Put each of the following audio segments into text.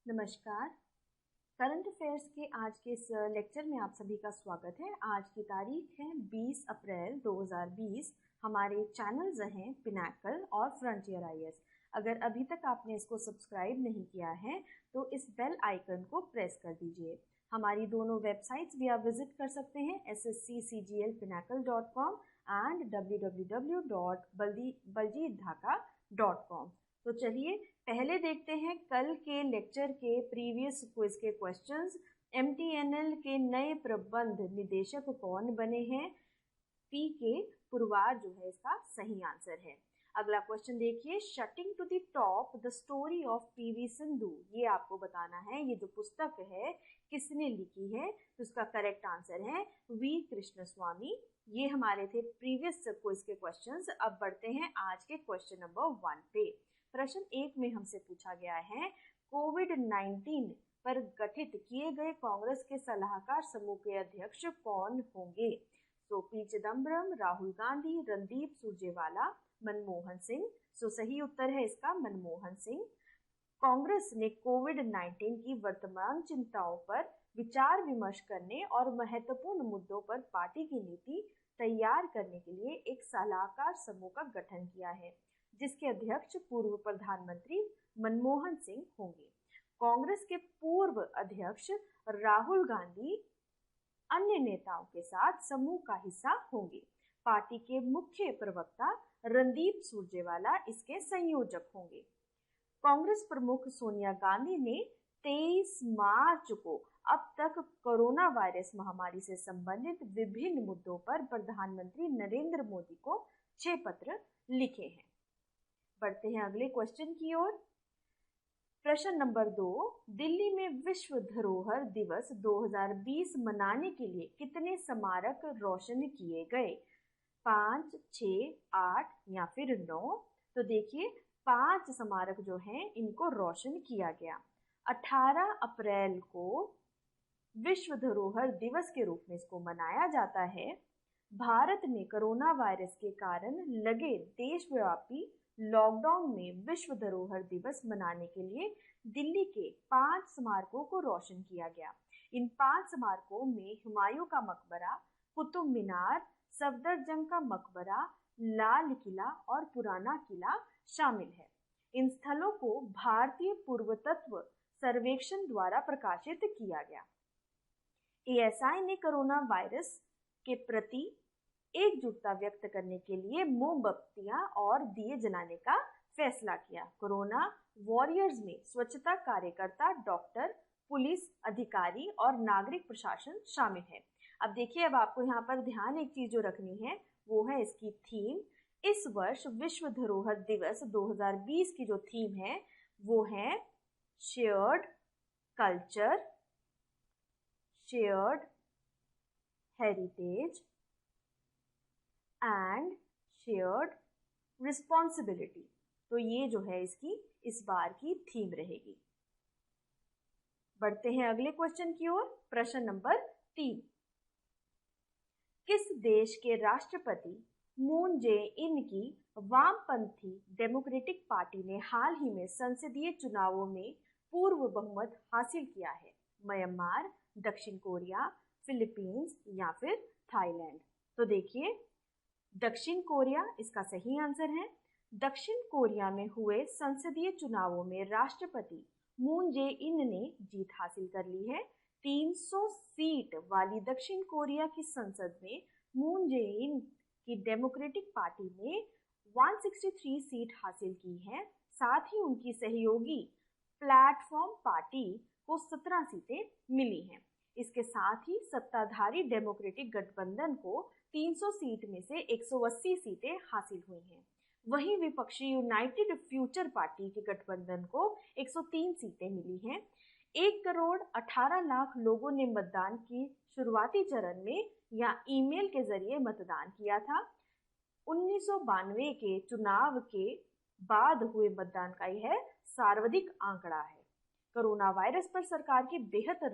नमस्कार। Current affairs के आज के इस लेक्चर में आप सभी का स्वागत है। आज की तारीख है 20 अप्रैल 2020। हमारे चैनल्स हैं पिनाकल और फ्रंटियर आईएएस। अगर अभी तक आपने इसको सब्सक्राइब नहीं किया है तो इस बेल आइकन को प्रेस कर दीजिए। हमारी दोनों वेबसाइट्स भी आप विजिट कर सकते हैं ssccglpinacle.com एंड www.baljeetdhaka.com। तो चलिए पहले देखते हैं कल के लेक्चर के प्रीवियस क्विज के क्वेश्चंस। एमटीएनएल के नए प्रबंध निदेशक कौन बने हैं? पी के पुरवार जो है इसका सही आंसर है। अगला क्वेश्चन देखिए, shooting to the top the story of PV Sindhu, ये आपको बताना है ये जो पुस्तक है किसने लिखी है। तो इसका करेक्ट आंसर है वी कृष्णस्वामी। ये हमारे थे प्रीवियस क्विज के क्वेश्चंस। अब बढ़ते हैं आज के क्वेश्चन नंबर 1 पे। प्रश्न 1 में हमसे पूछा गया है कोविड-19 पर गठित किए गए कांग्रेस के सलाहकार समूह के अध्यक्ष कौन होंगे? तो पी चिदम्बरम, राहुल गांधी, रणदीप सुरजेवाला, मनमोहन सिंह। सो सही उत्तर है इसका मनमोहन सिंह। कांग्रेस ने कोविड-19 की वर्तमान चिंताओं पर विचार विमर्श करने और महत्वपूर्ण मुद्दों पर पार्टी की नीति तैयार करने के लिए एक सलाहकार समूह का गठन किया है, जिसके अध्यक्ष पूर्व प्रधानमंत्री मनमोहन सिंह होंगे। कांग्रेस के पूर्व अध्यक्ष राहुल गांधी अन्य नेताओं के साथ समूह का हिस्सा होंगे। पार्टी के मुख्य प्रवक्ता रणदीप सुरजेवाला इसके संयोजक होंगे। कांग्रेस प्रमुख सोनिया गांधी ने 23 मार्च को अब तक कोरोना वायरस महामारी से संबंधित विभिन्न मुद्दों पर प्रधानमंत्री नरेंद्र मोदी को 6 पत्र लिखे हैं। बढ़ते हैं अगले क्वेश्चन की ओर। प्रश्न नंबर 2, दिल्ली में विश्व धरोहर दिवस 2020 मनाने के लिए कितने स्मारक रोशन किए गए? 5, 6, 8 या फिर 9? तो देखिए 5 स्मारक जो हैं इनको रोशन किया गया। 18 अप्रैल को विश्व धरोहर दिवस के रूप में इसको मनाया जाता है। भारत ने कोरोना वायरस के कारण लगे देशव्यापी लॉकडाउन में विश्व धरोहर दिवस मनाने के लिए दिल्ली के 5 स्मारकों को रोशन किया गया। इन 5 स्मारकों में हुमायूं का मकबरा, कुतुब मीनार, सफदरजंग का मकबरा, लाल किला और पुराना किला शामिल है। इन स्थलों को भारतीय पुरातत्व सर्वेक्षण द्वारा प्रकाशित किया गया। एएसआई ने कोरोना वायरस के प्रति एकजुटता व्यक्त करने के लिए मोमबत्तियां और दिए जलाने का फैसला किया। कोरोना वॉरियर्स में स्वच्छता कार्यकर्ता, डॉक्टर, पुलिस अधिकारी और नागरिक प्रशासन शामिल है। अब देखिए, अब आपको यहाँ पर ध्यान एक चीज जो रखनी है वो है इसकी थीम। इस वर्ष विश्व धरोहर दिवस 2020 की जो थीम है वो है shared culture, shared heritage and shared responsibility. तो ये जो है इसकी इस बार की थीम रहेगी। बढ़ते हैं अगले क्वेश्चन की ओर। प्रश्न नंबर 3, किस देश के राष्ट्रपति मून जे इन की वामपंथी डेमोक्रेटिक पार्टी ने हाल ही में संसदीय चुनावों में पूर्व बहुमत हासिल किया है? म्यांमार, दक्षिण कोरिया, फिलीपींस या फिर थाईलैंड? तो देखिए दक्षिण कोरिया इसका सही आंसर है। दक्षिण कोरिया में हुए संसदीय चुनावों में राष्ट्रपति मून जे इन ने जीत हासिल कर ली है। 300 सीट वाली दक्षिण कोरिया की संसद में मून जे इन की डेमोक्रेटिक पार्टी ने 163 सीट हासिल की है। साथ ही उनकी सहयोगी प्लेटफॉर्म पार्टी को 17 सीटें मिली हैं। इसके साथ ही सत्ताधारी डेमोक्रेटिक गठबंधन को 300 सीट में से 180 सीटें हासिल हुई हैं। वहीं विपक्षी यूनाइटेड फ्यूचर पार्टी के गठबंधन को 103 सीटें मिली हैं। 1,18,00,000 लोगों ने मतदान की शुरुआती चरण में या ईमेल के जरिए मतदान किया था। 1992 के चुनाव के बाद हुए मतदान का यह सर्वाधिक आंकड़ा है। कोरोना वायरस पर सरकार की बेहतर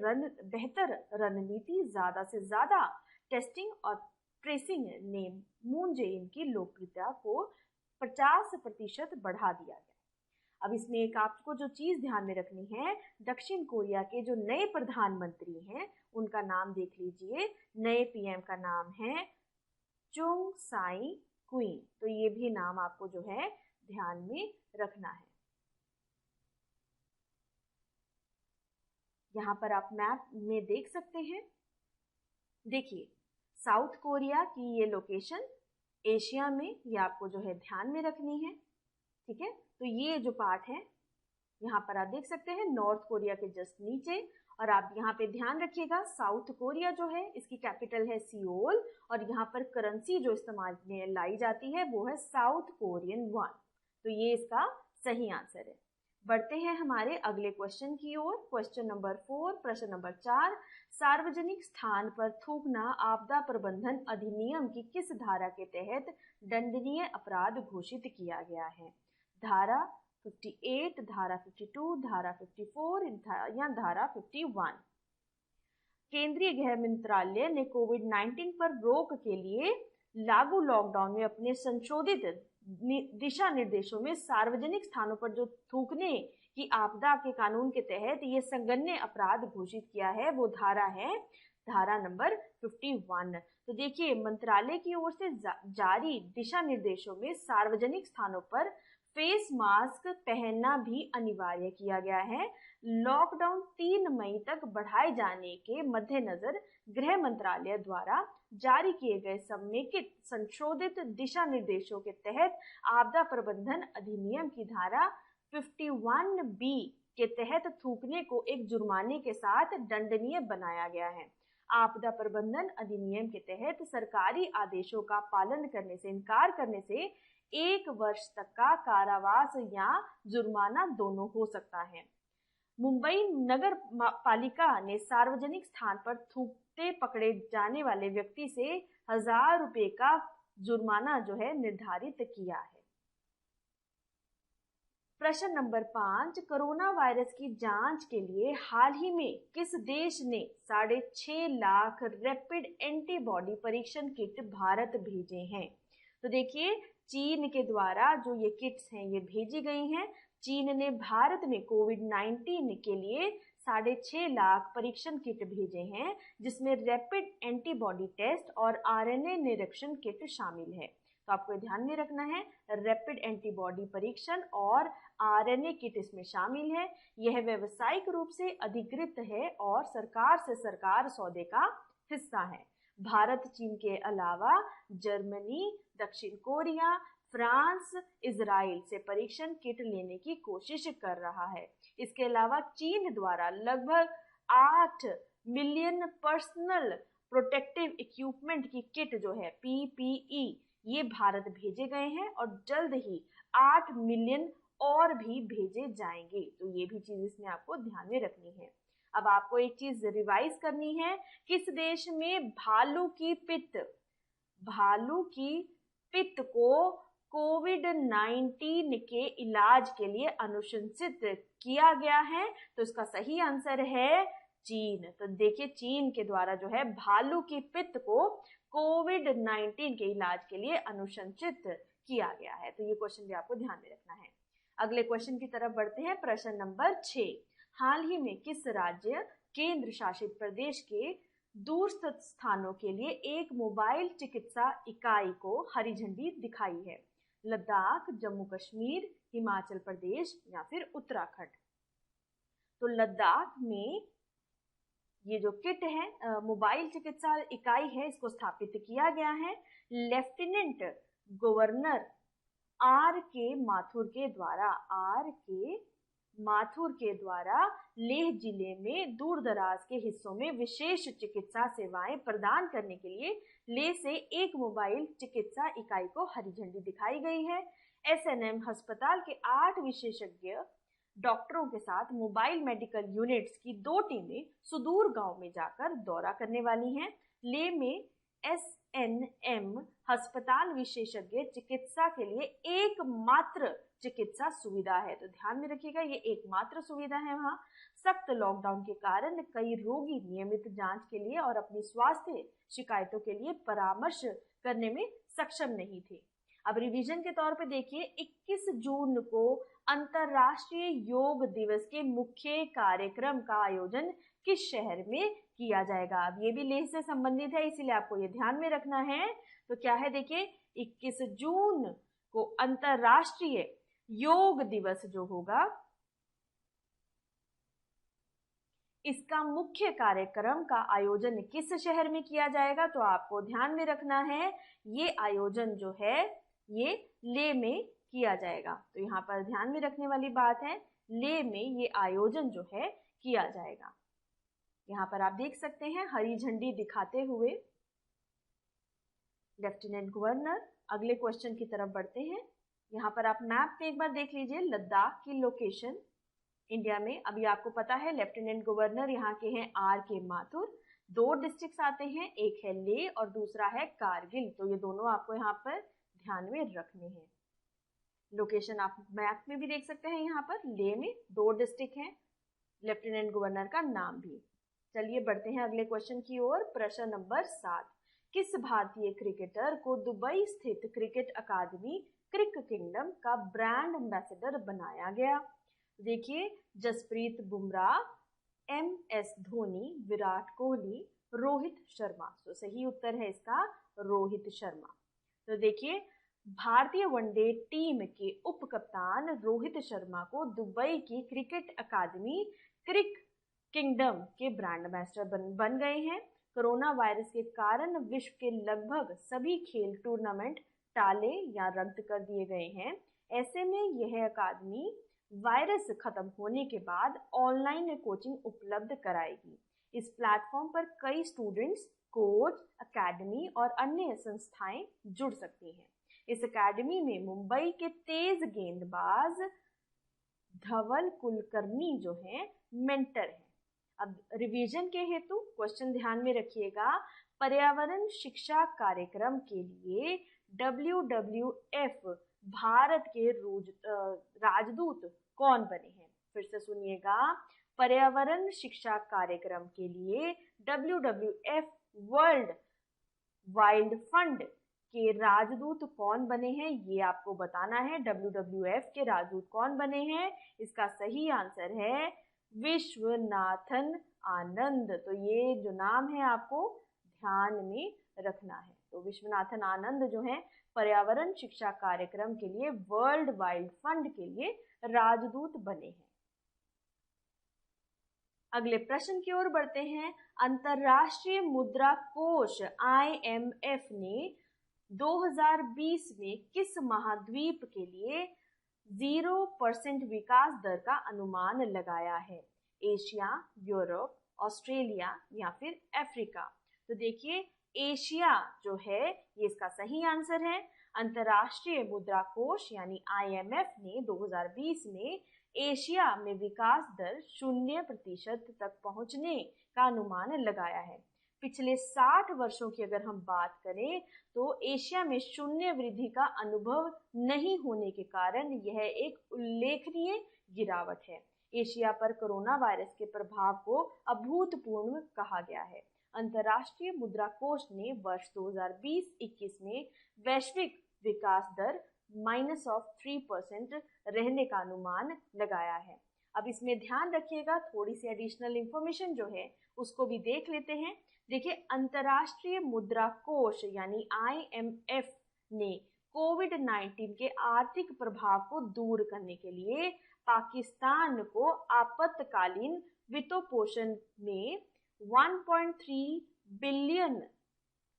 रणनीति, ज्यादा से ज्यादा टेस्टिंग और ट्रेसिंग ने मून जे इन की लोकप्रियता को 50% बढ़ा दिया गया। अब इसमें एक आपको जो चीज ध्यान में रखनी है, दक्षिण कोरिया के जो नए प्रधानमंत्री हैं उनका नाम देख लीजिए। नए पीएम का नाम है चुंग साई क्विन। तो ये भी नाम आपको जो है ध्यान में रखना है। यहाँ पर आप मैप में देख सकते हैं। देखिए साउथ कोरिया की ये लोकेशन एशिया में, ये आपको जो है ध्यान में रखनी है। ठीक है, तो ये जो पार्ट है यहाँ पर आप देख सकते हैं नॉर्थ कोरिया के जस्ट नीचे। और आप यहाँ पे ध्यान रखिएगा साउथ कोरिया जो है इसकी कैपिटल है सियोल, और यहाँ पर करेंसी जो इस्तेमाल में लाई जाती है वो है साउथ कोरियन वॉन। तो ये इसका सही आंसर है। बढ़ते हैं हमारे अगले क्वेश्चन की ओर। क्वेश्चन नंबर 4, प्रश्न नंबर 4, सार्वजनिक स्थान पर थूकना आपदा प्रबंधन अधिनियम की किस धारा के तहत दंडनीय अपराध घोषित किया गया है? धारा 58, धारा 52, धारा 54 या धारा 51? केंद्रीय गृह मंत्रालय ने कोविड-19 पर रोक के लिए लागू लॉकडाउन में अपने संशोधित दिशा निर्देशों में सार्वजनिक स्थानों पर जो थूकने की आपदा के कानून के तहत ये संगन्य अपराध घोषित किया है, वो धारा है धारा नंबर 51। तो देखिए मंत्रालय की ओर से जारी दिशा निर्देशों में सार्वजनिक स्थानों पर फेस मास्क पहनना भी अनिवार्य किया गया है। लॉकडाउन 3 मई तक बढ़ाए जाने के मद्देनजर गृह मंत्रालय द्वारा जारी किए गए समेकित संशोधित दिशा निर्देशों के तहत आपदा प्रबंधन अधिनियम की धारा 51B के तहत थूकने को एक जुर्माने के साथ दंडनीय बनाया गया है। आपदा प्रबंधन अधिनियम के तहत सरकारी आदेशों का पालन करने से इनकार करने से 1 वर्ष तक का कारावास या जुर्माना दोनों हो सकता है। मुंबई नगर पालिका ने सार्वजनिक स्थान पर थूकते पकड़े जाने वाले व्यक्ति से 1000 रुपए का जुर्माना जो है निर्धारित किया है। प्रश्न नंबर 5, कोरोना वायरस की जांच के लिए हाल ही में किस देश ने 6.5 लाख रैपिड एंटीबॉडी परीक्षण किट भारत भेजे हैं? तो देखिए चीन के द्वारा जो ये किट्स हैं ये भेजी गई हैं। चीन ने भारत में कोविड-19 के लिए 6.5 लाख परीक्षण किट भेजे हैं, जिसमें रैपिड एंटीबॉडी टेस्ट और आरएनए निरीक्षण किट शामिल है। तो आपको ध्यान में रखना है रैपिड एंटीबॉडी परीक्षण और आरएनए किट इसमें शामिल है। यह व्यावसायिक रूप से अधिकृत है और सरकार से सरकार सौदे का हिस्सा है। भारत चीन के अलावा जर्मनी, दक्षिण कोरिया, फ्रांस, इजराइल से परीक्षण किट लेने की कोशिश कर रहा है। इसके अलावा चीन द्वारा लगभग 8 मिलियन पर्सनल प्रोटेक्टिव इक्विपमेंट की किट जो है PPE ये भारत भेजे गए हैं और जल्द ही 8 मिलियन और भी भेजे जाएंगे। तो ये भी चीज इसमें आपको ध्यान में रखनी है। अब आपको एक चीज रिवाइज करनी है, किस देश में भालू की पित्त को कोविड-19 के इलाज के लिए अनुशंसित किया गया है? तो इसका सही आंसर है चीन। तो देखिए चीन के द्वारा जो है भालू की पित्त को कोविड-19 के इलाज के लिए अनुशंसित किया गया है। तो ये क्वेश्चन भी आपको ध्यान में रखना है। अगले क्वेश्चन की तरफ बढ़ते हैं। प्रश्न नंबर 6, हाल ही में किस राज्य केंद्र शासित प्रदेश के दूरस्थ स्थानों के लिए एक मोबाइल चिकित्सा इकाई को हरी झंडी दिखाई है? लद्दाख, जम्मू कश्मीर, हिमाचल प्रदेश या फिर उत्तराखंड? तो लद्दाख में ये जो किट है मोबाइल चिकित्सा इकाई है, इसको स्थापित किया गया है लेफ्टिनेंट गवर्नर R.K. माथुर के द्वारा लेह जिले में दूर दराज के हिस्सों में विशेष चिकित्सा सेवाएं प्रदान करने के लिए लेह से एक मोबाइल चिकित्सा इकाई को हरी झंडी दिखाई गई है। SNM अस्पताल के 8 विशेषज्ञ डॉक्टरों के साथ मोबाइल मेडिकल यूनिट्स की 2 टीमें सुदूर गांव में जाकर दौरा करने वाली हैं। लेह में SNM अस्पताल विशेषज्ञ चिकित्सा के लिए एकमात्र चिकित्सा सुविधा है। तो ध्यान में रखिएगा ये एकमात्र सुविधा है वहाँ। सख्त लॉकडाउन के कारण कई रोगी नियमित जांच के लिए और अपनी स्वास्थ्य शिकायतों के लिए परामर्श करने में सक्षम नहीं थे। अब रिवीजन के तौर पे देखिए, 21 जून को अंतर्राष्ट्रीय योग दिवस के मुख्य कार्यक्रम का आयोजन किस शहर में किया जाएगा। अब ये भी लेह से संबंधित है, इसीलिए आपको ये ध्यान में रखना है। तो क्या है, देखिए 21 जून को अंतर्राष्ट्रीय योग दिवस जो होगा, इसका मुख्य कार्यक्रम का आयोजन किस शहर में किया जाएगा। तो आपको ध्यान में रखना है, ये आयोजन जो है ये लेह में किया जाएगा। तो यहाँ पर ध्यान में रखने वाली बात है, लेह में ये आयोजन जो है किया जाएगा। यहाँ पर आप देख सकते हैं हरी झंडी दिखाते हुए लेफ्टिनेंट गवर्नर। अगले क्वेश्चन की तरफ बढ़ते हैं। यहाँ पर आप मैप पे एक बार देख लीजिए लद्दाख की लोकेशन इंडिया में। अभी आपको पता है लेफ्टिनेंट गवर्नर यहाँ के हैं आर के माथुर। 2 डिस्ट्रिक्ट्स आते हैं, एक है लेह और दूसरा है कारगिल। तो ये दोनों आपको यहाँ पर ध्यान में रखने हैं। लोकेशन आप मैप में भी देख सकते हैं, यहाँ पर लेह में 2 डिस्ट्रिक्ट हैं, लेफ्टिनेंट गवर्नर का नाम भी। चलिए बढ़ते हैं अगले क्वेश्चन की ओर। प्रश्न नंबर 7, किस भारतीय क्रिकेटर को दुबई स्थित क्रिकेट अकादमी क्रिक किंगडम का ब्रांड एम्बेसडर बनाया गया। देखिए, जसप्रीत बुमराह, MS धोनी, विराट कोहली, रोहित शर्मा। तो सही उत्तर है इसका रोहित शर्मा। तो देखिए, भारतीय वनडे टीम के उप कप्तान रोहित शर्मा को दुबई की क्रिकेट अकादमी क्रिक किंगडम के ब्रांड एम्बेसडर बन गए हैं। कोरोना वायरस के कारण विश्व के लगभग सभी खेल टूर्नामेंट टाले या रद्द कर दिए गए हैं। ऐसे में यह अकादमी वायरस खत्म होने के बाद ऑनलाइन कोचिंग उपलब्ध कराएगी। इस प्लेटफॉर्म पर कई स्टूडेंट्स, कोच, अकेडमी और अन्य संस्थाएं जुड़ सकती हैं। इस अकेडमी में मुंबई के तेज गेंदबाज धवल कुलकर्णी जो हैं मेंटर हैं। अब रिवीजन के हेतु क्वेश्चन ध्यान में रखिएगा। पर्यावरण शिक्षा कार्यक्रम के लिए WWF भारत के राजदूत कौन बने हैं। फिर से सुनिएगा, पर्यावरण शिक्षा कार्यक्रम के लिए WWF वर्ल्ड वाइल्ड फंड के राजदूत कौन बने हैं, ये आपको बताना है। WWF के राजदूत कौन बने हैं, इसका सही आंसर है विश्वनाथन आनंद। तो ये जो नाम है आपको ध्यान में रखना है। तो विश्वनाथन आनंद जो है पर्यावरण शिक्षा कार्यक्रम के लिए वर्ल्ड वाइल्ड फंड के लिए राजदूत बने हैं। अगले प्रश्न की ओर बढ़ते हैं। अंतर्राष्ट्रीय मुद्रा कोष IMF ने 2020 में किस महाद्वीप के लिए 0% विकास दर का अनुमान लगाया है। एशिया, यूरोप, ऑस्ट्रेलिया या फिर अफ्रीका। तो देखिए, एशिया जो है ये इसका सही आंसर है। अंतर्राष्ट्रीय मुद्रा कोष यानी IMF ने 2020 में एशिया में विकास दर 0% तक पहुंचने का अनुमान लगाया है। पिछले 60 वर्षों की अगर हम बात करें तो एशिया में शून्य वृद्धि का अनुभव नहीं होने के कारण यह एक उल्लेखनीय गिरावट है। एशिया पर कोरोना वायरस के प्रभाव को अभूतपूर्व कहा गया है। अंतर्राष्ट्रीय मुद्रा कोष ने वर्ष 2020-21 में वैश्विक विकास दर -3% रहने का अनुमान लगाया है। अब इसमें ध्यान रखिएगा, थोड़ी सी एडिशनल इंफॉर्मेशन जो है उसको भी देख लेते हैं। देखिए, अंतर्राष्ट्रीय मुद्रा कोष यानी IMF ने कोविड-19 के आर्थिक प्रभाव को दूर करने के लिए पाकिस्तान को आपातकालीन वित्तपोषण में 1.3 बिलियन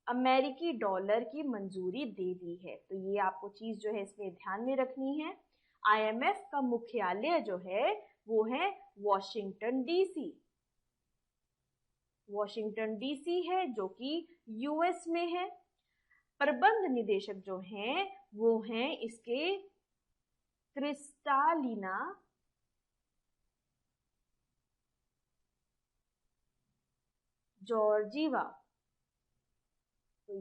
अमेरिकी डॉलर की मंजूरी दे दी है। तो ये आपको चीज जो है इसमें ध्यान में रखनी है। IMF का मुख्यालय जो है वो है वॉशिंगटन DC। वॉशिंगटन DC है जो कि US में है। प्रबंध निदेशक जो हैं वो हैं इसके क्रिस्टालिना जॉर्जीवा। तो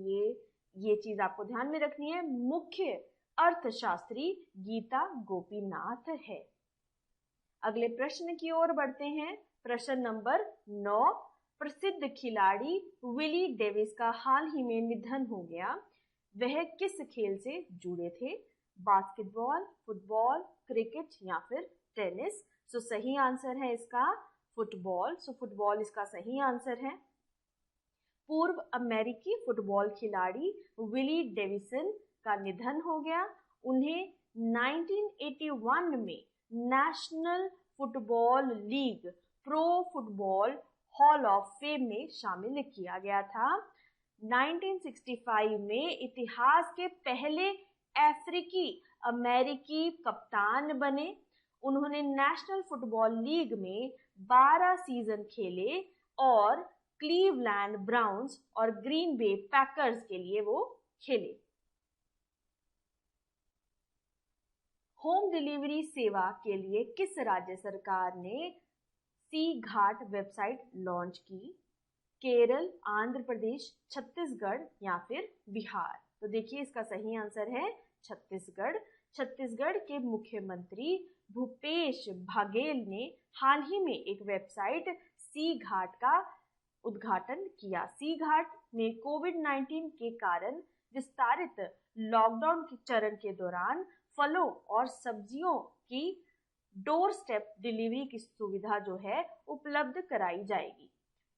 ये चीज आपको ध्यान में रखनी है। मुख्य अर्थशास्त्री गीता गोपीनाथ है। अगले प्रश्न की ओर बढ़ते हैं। प्रश्न नंबर 9, प्रसिद्ध खिलाड़ी विली डेविस का हाल ही में निधन हो गया। वह किस खेल से जुड़े थे? बास्केटबॉल, फुटबॉल, क्रिकेट या फिर टेनिस? सो सही आंसर है इसका फुटबॉल। सो फुटबॉल इसका सही आंसर है। पूर्व अमेरिकी फुटबॉल खिलाड़ी विली डेविसन का निधन हो गया। उन्हें 1981 में national football league pro football hall of fame में शामिल किया गया था। 1965 में इतिहास के पहले अफ्रीकी अमेरिकी कप्तान बने। उन्होंने नेशनल फुटबॉल लीग में 12 सीजन खेले और क्लीवलैंड ब्राउन्स और ग्रीन बे पैकर्स के लिए वो खेले। होम डिलीवरी सेवा के लिए किस राज्य सरकार ने सी घाट वेबसाइट लॉन्च की? केरल, आंध्र प्रदेश, छत्तीसगढ़ या फिर बिहार? तो देखिए इसका सही आंसर है छत्तीसगढ़। छत्तीसगढ़ के मुख्यमंत्री भूपेश बघेल ने हाल ही में एक वेबसाइट सी घाट का उद्घाटन किया। सी घाट में कोविड-19 के कारण विस्तारित लॉकडाउन के चरण के दौरान फलों और सब्जियों की डोर स्टेप डिलीवरी की सुविधा जो है उपलब्ध कराई जाएगी।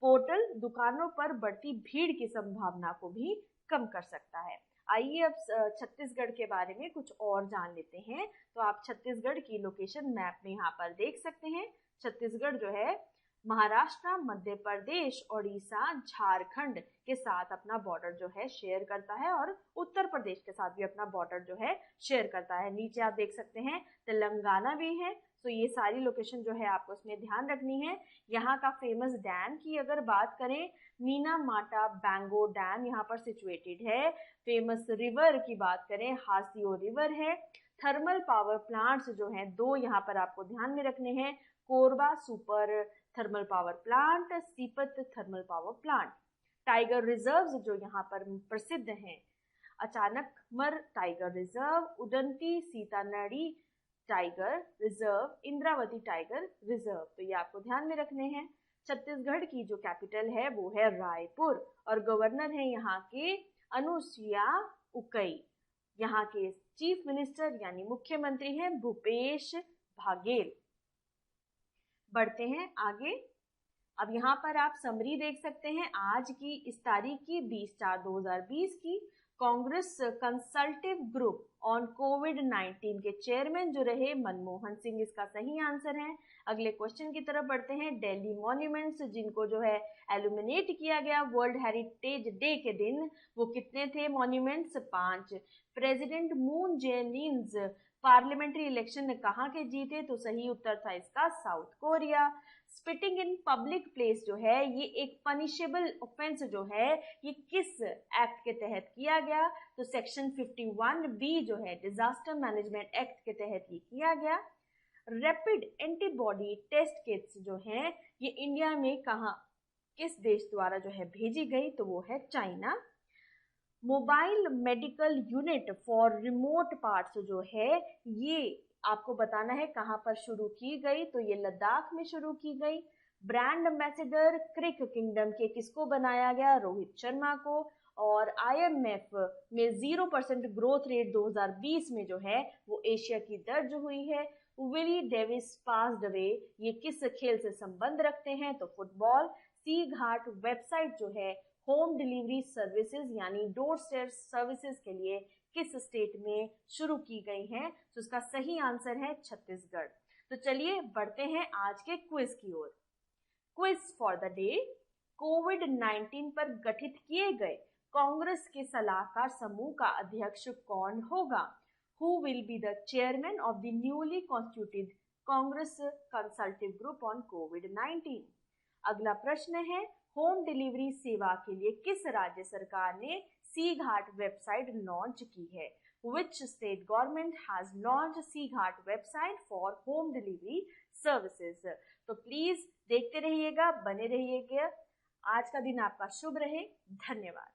पोर्टल दुकानों पर बढ़ती भीड़ की संभावना को भी कम कर सकता है। आइए अब छत्तीसगढ़ के बारे में कुछ और जान लेते हैं। तो आप छत्तीसगढ़ की लोकेशन मैप में यहाँ पर देख सकते हैं। छत्तीसगढ़ जो है महाराष्ट्र, मध्य प्रदेश, ओडिशा, झारखंड के साथ अपना बॉर्डर जो है शेयर करता है और उत्तर प्रदेश के साथ भी अपना बॉर्डर जो है शेयर करता है। नीचे आप देख सकते हैं तेलंगाना भी है। तो ये सारी लोकेशन जो है आपको इसमें ध्यान रखनी है। यहाँ का फेमस डैम की अगर बात करें, मीना माटा बैंगो डैम यहाँ पर सिचुएटेड है। फेमस रिवर की बात करें, हासियो रिवर है। थर्मल पावर प्लांट्स जो हैं 2 यहाँ पर आपको ध्यान में रखने हैं, Korba super thermal power plant, Sipat thermal power plant. Tiger reserves जो यहाँ पर प्रसिद्ध हैं, Achanakmar tiger reserve, Udanti Sitanadi tiger reserve, Indravati tiger reserve. तो ये आपको ध्यान में रखने हैं। छत्तीसगढ़ की जो कैपिटल है वो है रायपुर और गवर्नर है यहाँ के अनुसुईया उइके। यहाँ के चीफ मिनिस्टर यानी मुख्यमंत्री हैं भूपेश बघेल। बढ़ते हैं आगे। अब यहाँ पर आप समरी देख सकते हैं आज की इस तारीख की 20/4/2020 की। कांग्रेस कंसल्टिव ग्रुप ऑन कोविड-19 के चेयरमैन जो रहे मनमोहन सिंह, इसका सही आंसर है। अगले क्वेश्चन की तरफ बढ़ते हैं। दिल्ली मॉन्यूमेंट्स जिनको जो है एल्यूमिनेट किया गया वर्ल्ड हेरिटेज डे के दिन, वो कितने थे monuments? 5। President moon Jae-in parliamentary election कहाँ के जीते? तो सही उत्तर था इसका south Korea. Spitting in public place जो है ये एक पनिशेबल ऑफेंस जो है ये किस एक्ट के तहत किया गया? तो सेक्शन 51B जो है डिजास्टर मैनेजमेंट एक्ट के तहत ये किया गया। रैपिड एंटीबॉडी टेस्ट किट्स जो हैं ये इंडिया में कहाँ किस देश द्वारा जो है भेजी गई? तो वो है China. Mobile medical unit for remote parts जो है ये आपको बताना है कहाँ पर शुरू की गई? तो ये लद्दाख में शुरू की गई। ब्रांड एम्बेसडर क्रिक किंगडम के किसको बनाया गया? रोहित शर्मा को। और IMF में 0% ग्रोथ रेट 2020 में जो है वो एशिया की दर्ज हुई है। विली डेविस पास्ड अवे, ये किस खेल से संबंध रखते हैं? तो फुटबॉल। सी घाट वेबसाइट जो है होम डिलीवरी सर्विसेज यानी डोर स्टेप सर्विसेज के लिए किस स्टेट में शुरू की गई हैं? तो इसका सही आंसर है छत्तीसगढ़। तो चलिए बढ़ते हैं आज के क्विज की ओर। Quiz for the day. कोविड-19 पर गठित किए गए कांग्रेस के सलाहकार समूह का अध्यक्ष कौन होगा? Who will be the chairman of the newly constituted Congress Consultative Group on COVID-19? अगला प्रश्न है, होम डिलीवरी सेवा के लिए किस राज्य सरकार ने सी घाट वेबसाइट लॉन्च की है? Which state government has launched सी घाट website for home delivery services? तो प्लीज देखते रहिएगा, बने रहिएगा। आज का दिन आपका शुभ रहे। धन्यवाद।